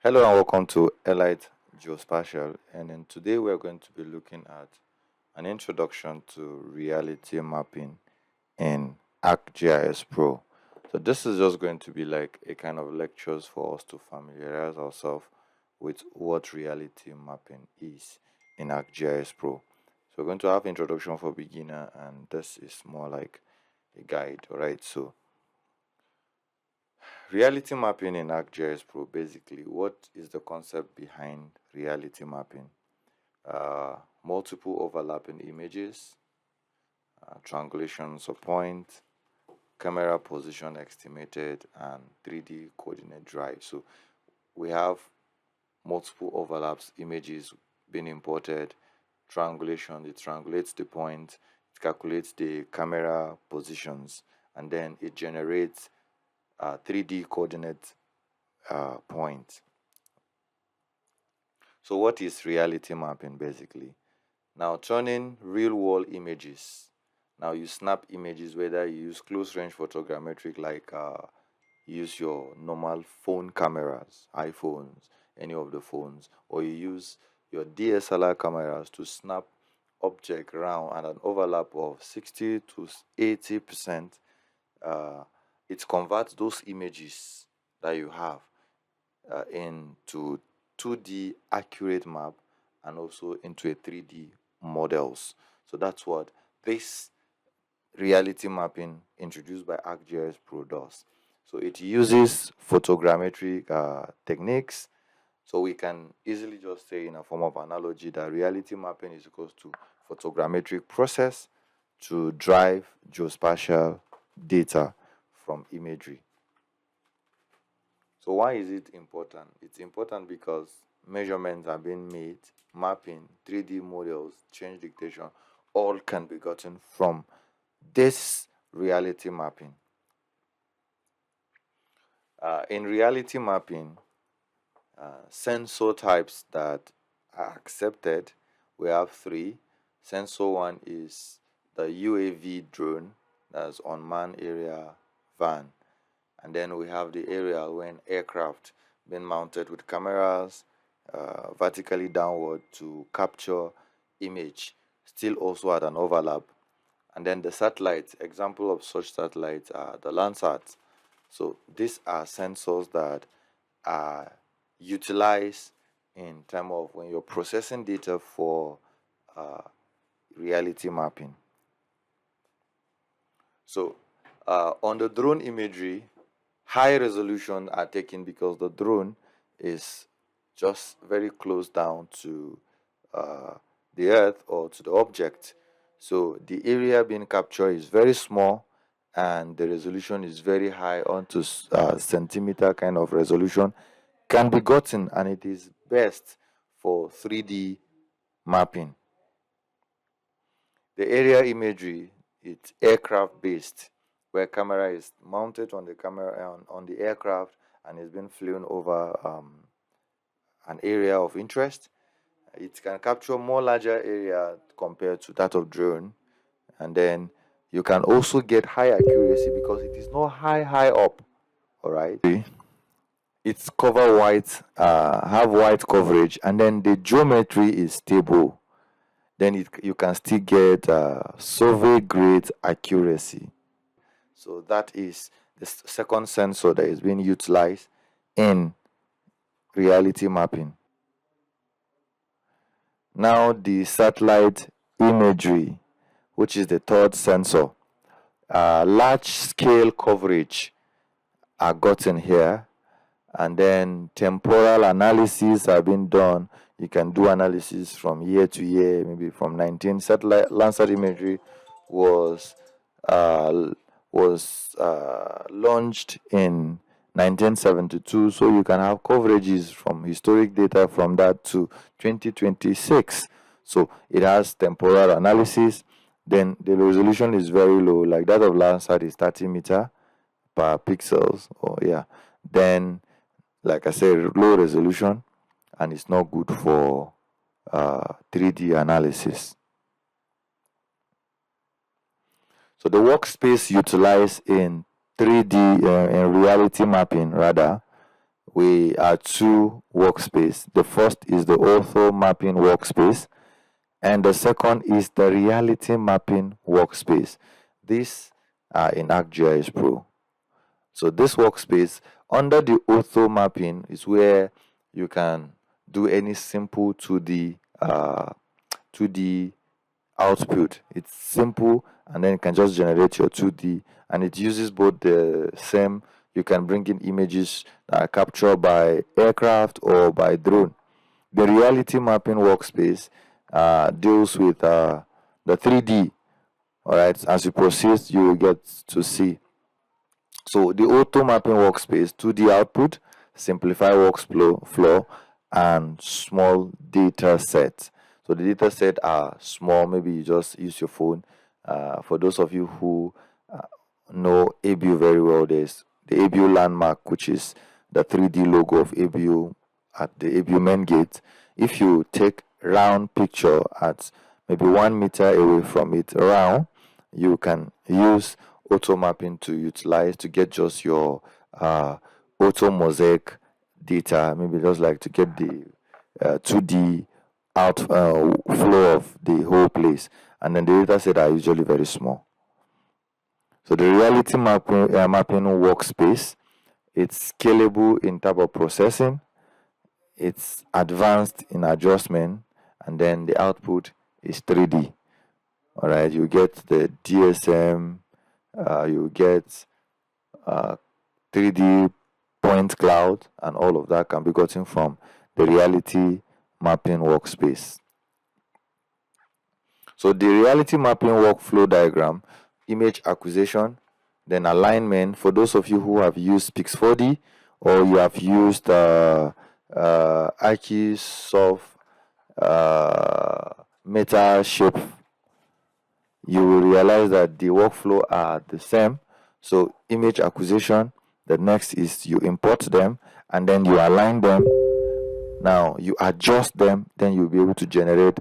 Hello and welcome to Elite Geospatial, and then today we're going to be looking at an introduction to reality mapping in ArcGIS Pro. So this is just going to be like a kind of lectures for us to familiarize ourselves with what reality mapping is in ArcGIS Pro. So we're going to have introduction for beginner, and this is more like a guide, alright? So reality mapping in ArcGIS Pro, basically, what is the concept behind reality mapping? Multiple overlapping images, triangulations of point, camera position estimated, and 3D coordinate drive. So we have multiple overlaps images being imported, triangulation, it triangulates the point, it calculates the camera positions, and then it generates 3D coordinate point. So what is reality mapping basically? Now turning real world images. Now you snap images, whether you use close range photogrammetric like use your normal phone cameras, iPhones, any of the phones, or you use your DSLR cameras to snap object around at an overlap of 60 to 80%. It converts those images that you have into 2D accurate map and also into a 3D models. So that's what this reality mapping introduced by ArcGIS Pro does. So it uses photogrammetry techniques. So we can easily just say in a form of analogy that reality mapping is equals to photogrammetric process to drive geospatial data from imagery. So why is it important? It's important because measurements are being made, mapping, 3D models, change dictation, all can be gotten from this reality mapping. In reality mapping, sensor types that are accepted, we have three. Sensor one is the UAV drone, that's unmanned area van. And then we have the aerial when aircraft being mounted with cameras vertically downward to capture image, still also at an overlap. And then the satellites, example of such satellites are the Landsats. So these are sensors that are utilized in terms of when you're processing data for reality mapping. So on the drone imagery, high resolution are taken because the drone is just very close down to the earth or to the object. So the area being captured is very small and the resolution is very high, onto centimeter kind of resolution can be gotten, and it is best for 3D mapping. The area imagery, it's aircraft based, where camera is mounted on the camera on the aircraft and is being flown over an area of interest. It can capture more larger area compared to that of drone, and then you can also get high accuracy because it is not high up. All right, it's cover white, have white coverage, and then the geometry is stable. Then you can still get survey grade accuracy. So that is the second sensor that is being utilized in reality mapping. Now the satellite imagery, which is the third sensor. Large scale coverage are gotten here, and then temporal analysis are being done. You can do analysis from year to year, maybe from 19 satellite Landsat imagery was launched in 1972, so you can have coverages from historic data from that to 2026. So it has temporal analysis. Then the resolution is very low, like that of Landsat is 30 meter per pixels. Or yeah, then like I said, low resolution, and it's not good for 3D analysis. So the workspace utilized in 3D in reality mapping rather, we are two workspace. The first is the ortho mapping workspace, and the second is the reality mapping workspace. These are in ArcGIS Pro. So this workspace under the ortho mapping is where you can do any simple 2D output. It's simple, and then you can just generate your 2D, and it uses both the same. You can bring in images that are captured by aircraft or by drone. The reality mapping workspace deals with the 3D. All right, as you proceed, you will get to see. So the auto mapping workspace, 2D output, simplify workflow, and small data set. So the data set are small. Maybe you just use your phone. For those of you who know ABU very well, there's the ABU landmark, which is the 3D logo of ABU at the ABU main gate. If you take round picture at maybe 1 meter away from it round, you can use auto mapping to utilize to get just your auto mosaic data, maybe just like to get the 2D flow of the whole place, and then the data set are usually very small. So the reality mapping workspace, it's scalable in type of processing, it's advanced in adjustment, and then the output is 3D. All right, you get the DSM, you get 3D point cloud, and all of that can be gotten from the reality mapping workspace. So the reality mapping workflow diagram, image acquisition, then alignment. For those of you who have used Pix4D or you have used ArcGIS Soft Meta Shape, you will realize that the workflow are the same. So image acquisition, the next is you import them and then you align them. Now you adjust them, then you'll be able to generate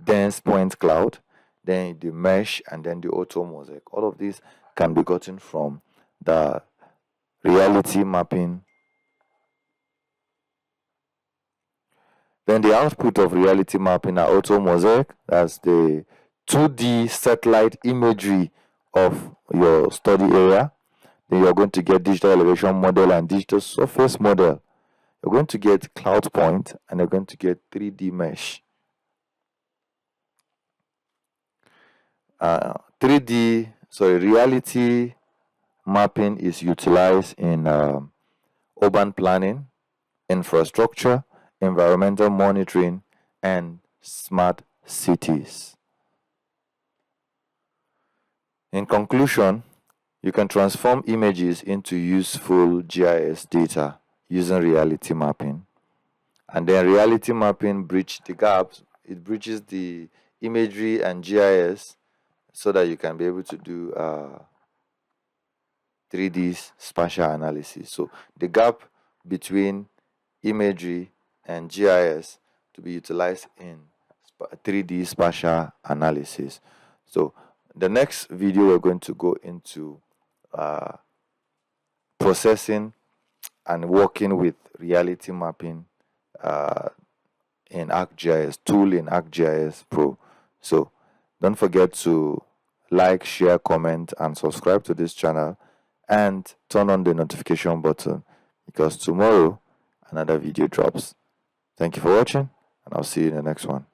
dense point cloud, then the mesh, and then the auto mosaic. All of these can be gotten from the reality mapping. Then the output of reality mapping are auto mosaic. That's the 2D satellite imagery of your study area. Then you're going to get digital elevation model and digital surface model. You're going to get cloud point, and you're going to get 3D mesh. reality mapping is utilized in urban planning, infrastructure, environmental monitoring, and smart cities. In conclusion, you can transform images into useful GIS data using reality mapping. And then reality mapping bridges the gaps. It bridges the imagery and GIS so that you can be able to do 3D spatial analysis. So the gap between imagery and GIS to be utilized in 3D spatial analysis. So the next video we're going to go into processing and working with reality mapping in ArcGIS tool in ArcGIS Pro. So don't forget to like, share, comment, and subscribe to this channel, and turn on the notification button because tomorrow another video drops. Thank you for watching, and I'll see you in the next one.